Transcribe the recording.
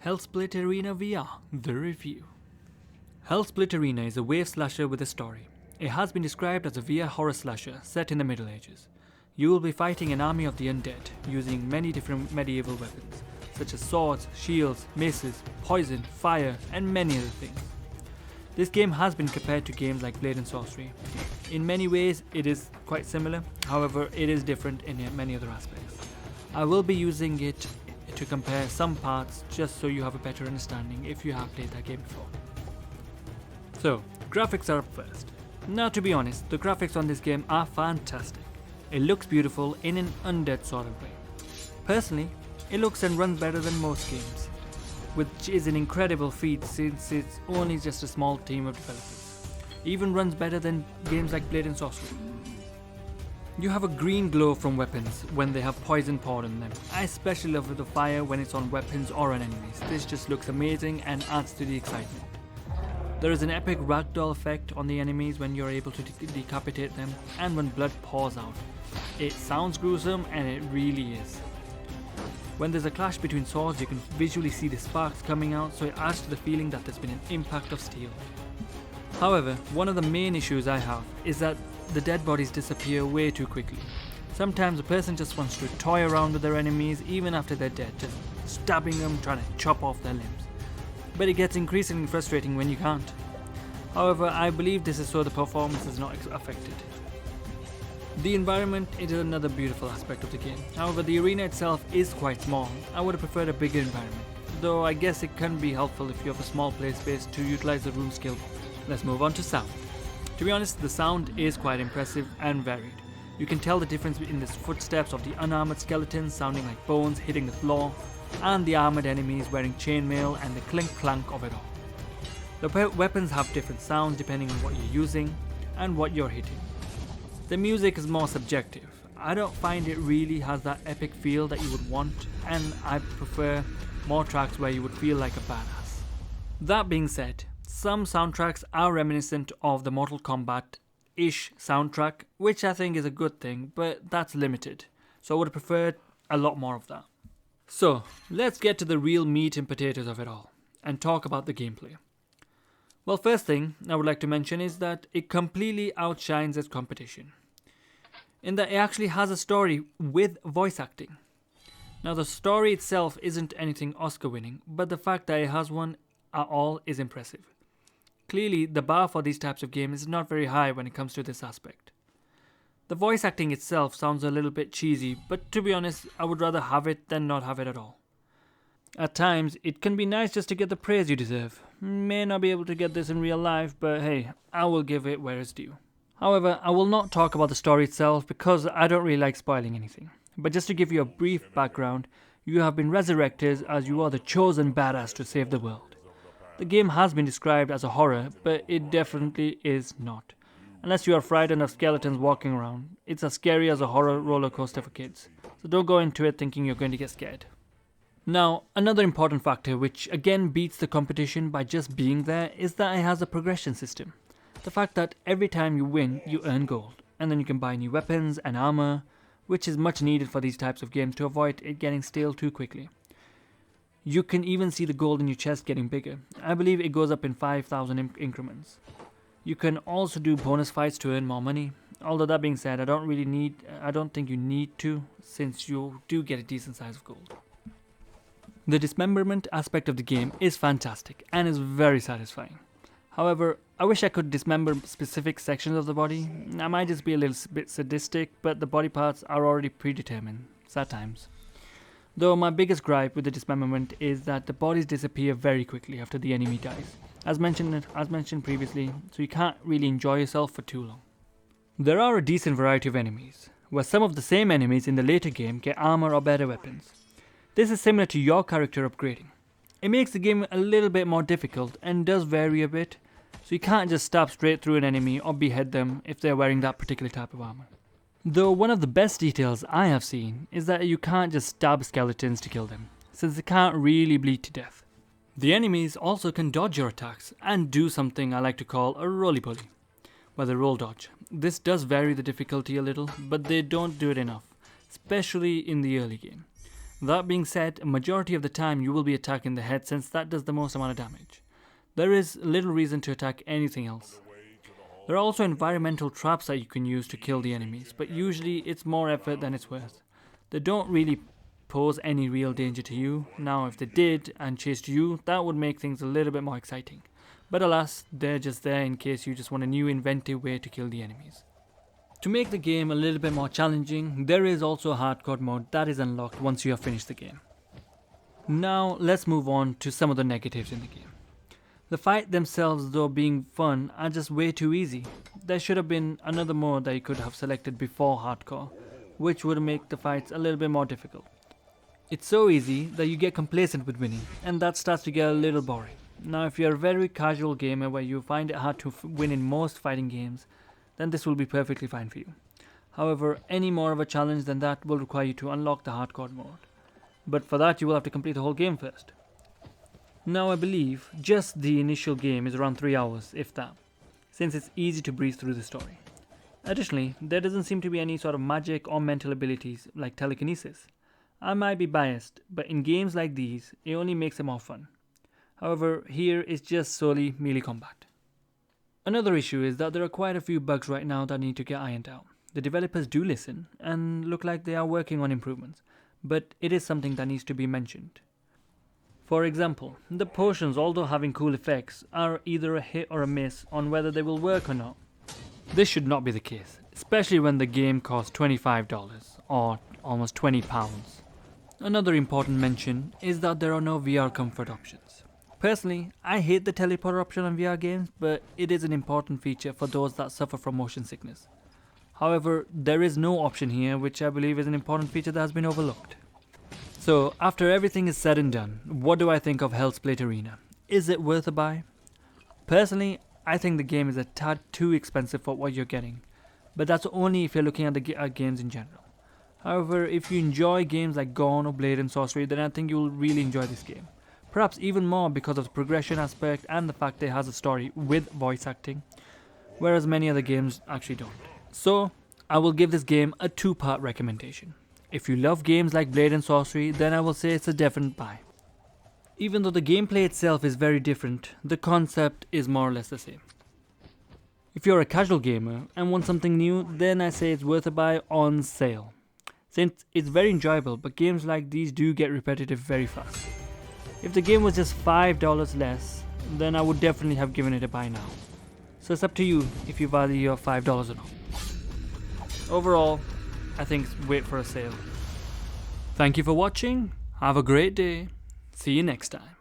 Hellsplit Arena VR, the review. Hellsplit Arena is a wave slasher with a story. It has been described as a VR horror slasher set in the Middle Ages. You will be fighting an army of the undead, using many different medieval weapons, such as swords, shields, maces, poison, fire, and many other things. This game has been compared to games like Blade and Sorcery. In many ways, it is quite similar, however, it is different in many other aspects. I will be using it to compare some parts just so you have a better understanding if you have played that game before. So, graphics are up first. Now to be honest, the graphics on this game are fantastic. It looks beautiful in an undead sort of way. Personally, it looks and runs better than most games, which is an incredible feat since it's only just a small team of developers. It even runs better than games like Blade and Sorcery. You have a green glow from weapons when they have poison poured on them. I especially love the fire when it's on weapons or on enemies. This just looks amazing and adds to the excitement. There is an epic ragdoll effect on the enemies when you're able to decapitate them and when blood pours out. It sounds gruesome and it really is. When there's a clash between swords, you can visually see the sparks coming out, so it adds to the feeling that there's been an impact of steel. However, one of the main issues I have is that the dead bodies disappear way too quickly. Sometimes a person just wants to toy around with their enemies even after they're dead, just stabbing them, trying to chop off their limbs. But it gets increasingly frustrating when you can't. However, I believe this is so the performance is not affected. The environment is another beautiful aspect of the game. However, the arena itself is quite small. I would have preferred a bigger environment, though I guess it can be helpful if you have a small play space to utilize the room scale. Let's move on to sound. To be honest, the sound is quite impressive and varied. You can tell the difference in the footsteps of the unarmored skeletons sounding like bones hitting the floor, and the armored enemies wearing chainmail and the clink-clank of it all. The weapons have different sounds depending on what you're using and what you're hitting. The music is more subjective. I don't find it really has that epic feel that you would want, and I prefer more tracks where you would feel like a badass. That being said, some soundtracks are reminiscent of the Mortal Kombat-ish soundtrack, which I think is a good thing, but that's limited, so I would have preferred a lot more of that. So, let's get to the real meat and potatoes of it all, and talk about the gameplay. Well, first thing I would like to mention is that it completely outshines its competition, in that it actually has a story with voice acting. Now, the story itself isn't anything Oscar-winning, but the fact that it has one at all is impressive. Clearly, the bar for these types of games is not very high when it comes to this aspect. The voice acting itself sounds a little bit cheesy, but to be honest, I would rather have it than not have it at all. At times, it can be nice just to get the praise you deserve. May not be able to get this in real life, but hey, I will give it where it's due. However, I will not talk about the story itself because I don't really like spoiling anything. But just to give you a brief background, you have been resurrected as you are the chosen badass to save the world. The game has been described as a horror, but it definitely is not. Unless you are frightened of skeletons walking around, it's as scary as a horror roller coaster for kids. So don't go into it thinking you're going to get scared. Now, another important factor which again beats the competition by just being there is that it has a progression system. The fact that every time you win, you earn gold, and then you can buy new weapons and armor, which is much needed for these types of games to avoid it getting stale too quickly. You can even see the gold in your chest getting bigger. I believe it goes up in 5,000 increments. You can also do bonus fights to earn more money. Although that being said, I don't think you need to, since you do get a decent size of gold. The dismemberment aspect of the game is fantastic and is very satisfying. However, I wish I could dismember specific sections of the body. I might just be a little bit sadistic, but the body parts are already predetermined, sad times. Though my biggest gripe with the dismemberment is that the bodies disappear very quickly after the enemy dies, as mentioned previously, so you can't really enjoy yourself for too long. There are a decent variety of enemies, where some of the same enemies in the later game get armor or better weapons. This is similar to your character upgrading. It makes the game a little bit more difficult and does vary a bit, so you can't just stab straight through an enemy or behead them if they're wearing that particular type of armor. Though one of the best details I have seen is that you can't just stab skeletons to kill them, since they can't really bleed to death. The enemies also can dodge your attacks and do something I like to call a roly-poly, where they roll dodge. This does vary the difficulty a little, but they don't do it enough, especially in the early game. That being said, a majority of the time you will be attacking the head since that does the most amount of damage. There is little reason to attack anything else. There are also environmental traps that you can use to kill the enemies, but usually it's more effort than it's worth. They don't really pose any real danger to you. Now if they did and chased you, that would make things a little bit more exciting. But alas, they're just there in case you just want a new inventive way to kill the enemies. To make the game a little bit more challenging, there is also a hardcore mode that is unlocked once you have finished the game. Now let's move on to some of the negatives in the game. The fight themselves, though being fun, are just way too easy. There should have been another mode that you could have selected before hardcore, which would make the fights a little bit more difficult. It's so easy that you get complacent with winning, and that starts to get a little boring. Now if you're a very casual gamer where you find it hard to win in most fighting games, then this will be perfectly fine for you. However, any more of a challenge than that will require you to unlock the hardcore mode. But for that you will have to complete the whole game first. Now I believe just the initial game is around 3 hours, if that, since it's easy to breeze through the story. Additionally, there doesn't seem to be any sort of magic or mental abilities like telekinesis. I might be biased, but in games like these, it only makes it more fun. However, here it's just solely melee combat. Another issue is that there are quite a few bugs right now that need to get ironed out. The developers do listen and look like they are working on improvements, but it is something that needs to be mentioned. For example, the potions, although having cool effects, are either a hit or a miss on whether they will work or not. This should not be the case, especially when the game costs $25 or almost £20. Another important mention is that there are no VR comfort options. Personally, I hate the teleporter option on VR games, but it is an important feature for those that suffer from motion sickness. However, there is no option here, which I believe is an important feature that has been overlooked. So, after everything is said and done, what do I think of Hellsplit Arena? Is it worth a buy? Personally, I think the game is a tad too expensive for what you're getting, but that's only if you're looking at the games in general. However, if you enjoy games like Gone or Blade and Sorcery, then I think you'll really enjoy this game. Perhaps even more because of the progression aspect and the fact that it has a story with voice acting, whereas many other games actually don't. So, I will give this game a 2-part recommendation. If you love games like Blade and Sorcery, then I will say it's a definite buy. Even though the gameplay itself is very different, the concept is more or less the same. If you're a casual gamer and want something new, then I say it's worth a buy on sale. Since it's very enjoyable, but games like these do get repetitive very fast. If the game was just $5 less, then I would definitely have given it a buy now. So it's up to you if you value your $5 or not. Overall, I think wait for a sale. Thank you for watching. Have a great day. See you next time.